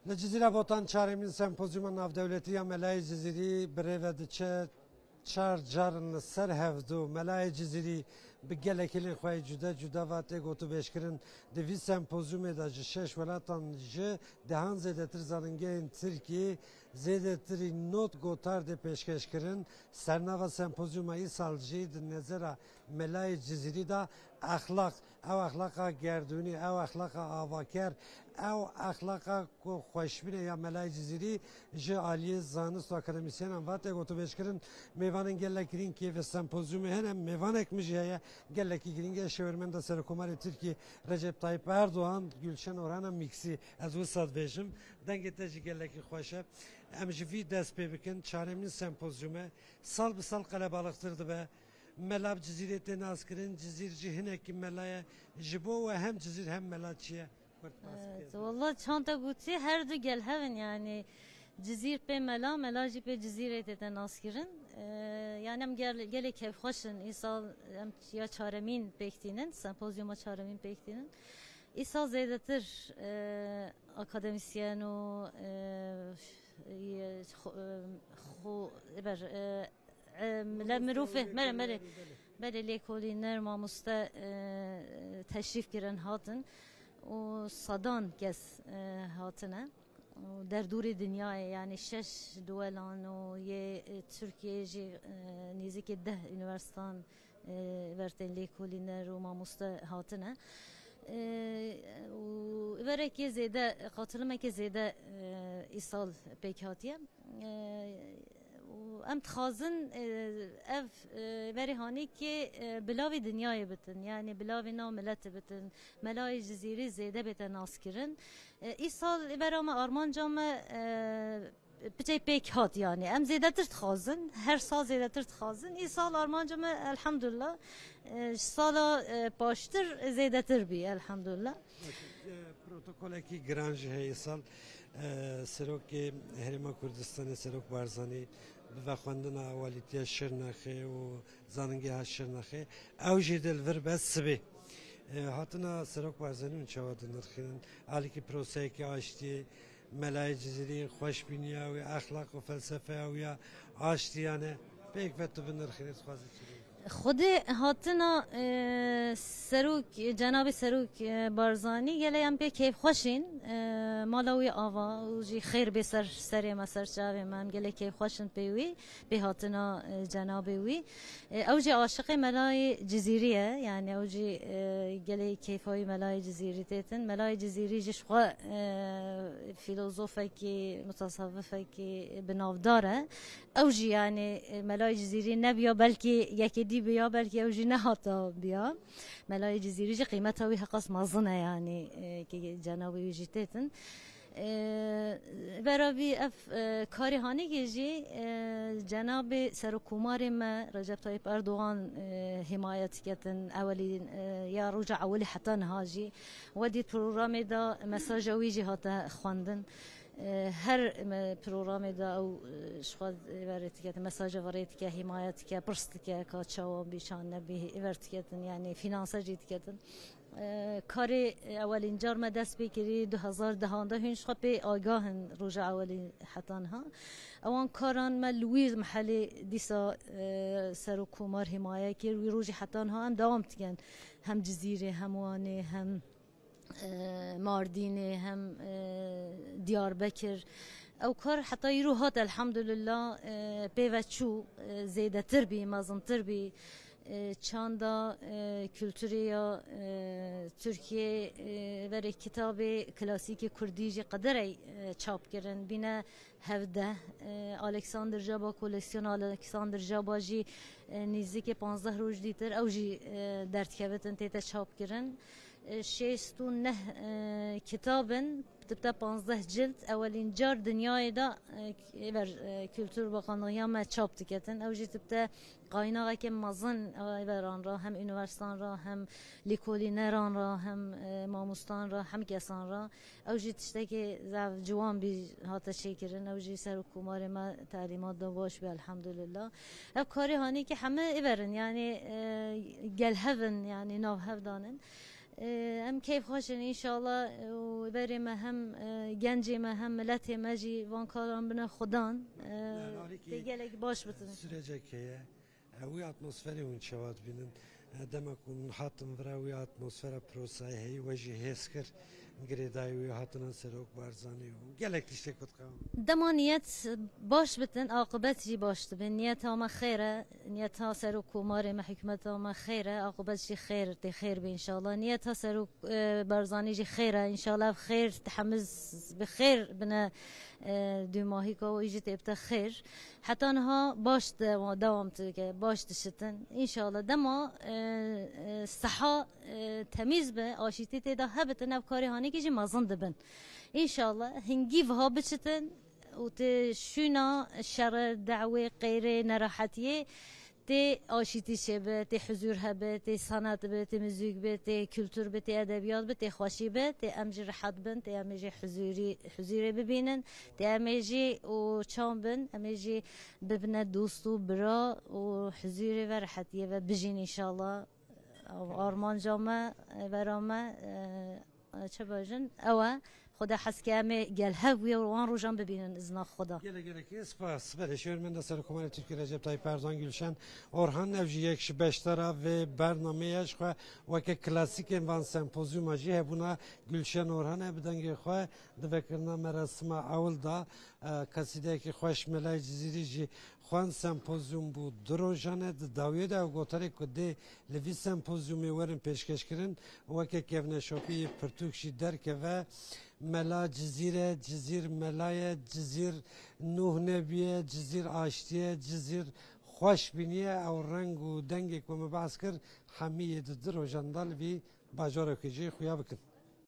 لجزیره بوتان چهارمین سمپوزیوم ناودولتی ملای جزیری برای ودچه چهار جارن سر هفدو ملای جزیری به گلکلی خواهی جدا و تگوتو بشکرن دوی سمپوزیوم دا شش ولاتان جه دهان زیده تر زننگه این ترکیه زیده تری نوت گوتار ده پیشکش کرن سرناوا سمپوزیوم ای سال جید نظر ملای جزیری دا اخلاق او اخلاقا گردونی او اخلاقا آواکر او اخلاقا خوشبینه یا ملای جزیری جه آلیه زانست و اکادمیسیان هم واته گوتو بشکرن میوانن گلکرین که و سمپوزیوم هنم میوانک مجیه گلکی گرینگه شورمنده سرکومار ترکیه رجب طایب اردوغان گلشن اوران میکسی از وسط بیشم دنگ تجی گلکی خوشه امجوی دست پی بکن چهارمین سمپوزیومه سال به سال قلبالخترده به ملاب جزیره ناز کرن جزیره هنکی ملای جبو و هم جزیره هم ملاچیه والله çanta guti her du gel heven yani cizir pe melaji pe cizire te naskirin yani em gele kev hoşun isal em ya çaremin bektinin sempozyuma çaremin bektinin isal zedetir akademisyen o خو بر لا مروفه مره لیکولینر ماموستا تشریف گرن هاتن و صدان کس هاتنه در دور دنیای یعنی شش دولان و یه ترکیه جی نزدیک 10 üniversiteden ورتن لیکولینر و ماموستا هاتنه و برای که زیاده خاطرم که زیاده ایسال پیکاتیه ام تخازن اف بری هانی که بلاوی دنیای بتن یعنی بلاوی ناملت بتن ملای جزیری زیده بتن ناسکرن ای سال برام آرمان جام بچه پیک هات yani ام زیده تر تخازن هر سال زیده تر تخازن ای سال آرمان جام الحمدلله سالا پاشتر زیده تر بی الحمدلله پروتکل کی گرانج هی سال سروک هرما کردستان سروک بارزانی و خواندن اولیتی شرنخه و زاننگی ها شرنخه او جدل ور بس سبی هاتنا سروک بارزانی اون چواد نرخین علی کی پروسه کی آشتی ملای جزیری خوشبینی و اخلاق و فلسفه و یا آشتیانه پیک وقت بنرخین خوازی خود هاتنا سروک جناب سروک بارزانی گله ام به کیف خوشین مالوی آوا و جی خیر به سر مسر جاوی من گله کیف خوشن پیوی به هاتنا جناب وی او جی عاشق ملای جزیریه یعنی او جی گله کیفای ملای جزیری تیتن ملای جزیری جش خو فیلسوفه کی متصوفه کی بنافداره او جی یعنی ملای جزیری نبیا بلکه یکی دی بیا بلکه اوجی نهاتا بیا ملای جزیری جی قیمت هاوی حقاس مازنه یعنی که جنابی جیتتن برای اف کاری هانی گیجی جناب سرکومار ما رجب طایب اردوغان حمایت کردن اولی یا رجع اولی حتی نهاجی ودی پروگرامی دا مساج اویجی هاتا خواندن هر پروگرامی دا او شخص ورتی که مساج ورتی که حمایت که پرست که کاچاو بیشان نبی ورتی که یعنی فینانس جیت که کاری اولین جار ما دست بگیری 2010 هنش خب آگاهن رجع اولی حتانها اوان کاران ما لویز محلی دیسا سرکومار حمایت که روی رجع حتانها هم دوام تکن هم جزیره هموانه هم ماردینه هم دیاربکر او کار حتی یروهات الحمدلله پیوچو زیده تر بی مازن تر بی چاندا kültürya Türkiye ve kitap klasik kurdî qederê çap kirin bine hevde Alexander Jaba koleksiyon Alexander Jaba jî nizîkê 15 roj dîtir ew jî derdkevitin tête çap kirin şêstû neh kitabın تبدأ 15 جلد أولين جار دنیای دا إبر kültür bakanlığı ما çap tiketin أو جي تبدأ قايناغا كم مازن إبران را هم üniversitan را هم لیکولینران را هم ماموستان را هم کسان را أو جي تشتكي زعف جوان بي هاتا شكرن أو جي سر حكومار ما تعليمات دا باش بي الحمد لله أو كاري هاني كي همه إبرن يعني جل هفن يعني ناف هفدانن ام كيف خوشن ان شاء الله وبري ما هم جنجي ما هم ملتي ماجي وان كارم بنا خدان تيجي باش بتن سرجه که وی اتمسفری اون شواد بینن دما کن حاتم وراوی اتمسفر پروسای هی وجه هسکر گریدای وی هاتن سروک بارزانی و گلک تشته کد قام دمانيت باش بتن عاقبتي باش تبن نيتها ما خيرة نيتها سروك وماري ما حكمتها ما خيرة عاقبتي خير تي خير بإن شاء الله نيتها سروك برزاني جي خيرة إن شاء الله بخير تحمز بخير بنا دو ماهيكا ويجي تبتا خير حتى انها باش دوام تلك باش تشتن إن شاء الله دما الصحة تميز به آشيتي تدا هبتن أفكاري هاني كيجي مازن دبن إن شاء الله هنجيب ها بتشتن وتشونا شر دعوة غير نراحتية تي آشيتي شبه تي حضور هبه تي صنعت به تي موزیک به تي كلتور به تي ادبیات به تي خوشی به تي امجي راحت بن تي امجي حضوری ببینن تي امجي و چام بن امجي ببنه دوستو برا و حضوری و راحتیه و بجین ان شاء الله آرمان جامه برامه چه باجن اوه خدا حس که همه گل هوی و وان رو جان ببینن ازنا خدا گله که سپاس بله شورمنده سرکومانی ترکی رجب طیب اردوان گلشن اورهان نوجی یک بشتره و برنامه‌اش خو وک کلاسیک وان سمپوزیوم جه بونا گلشن اورهان بدنگ خو دفکرنا مراسم اول دا قصیده که خوش ملای جزیری جی خوان سمپوزیوم بود دروژانه داویه دا گوتاری کده لوی سمپوزیومی ورن پیشکش کردن وک کیفن شوپی پرتوکشی درک و ملا جزیره جزیر ملای جزیر نوح نبیه جزیر آشتیه جزیر خوش بینیه او رنگ و دنگ که مبعث کرد همیه در و جندال بی باجاره که جی خویا بکن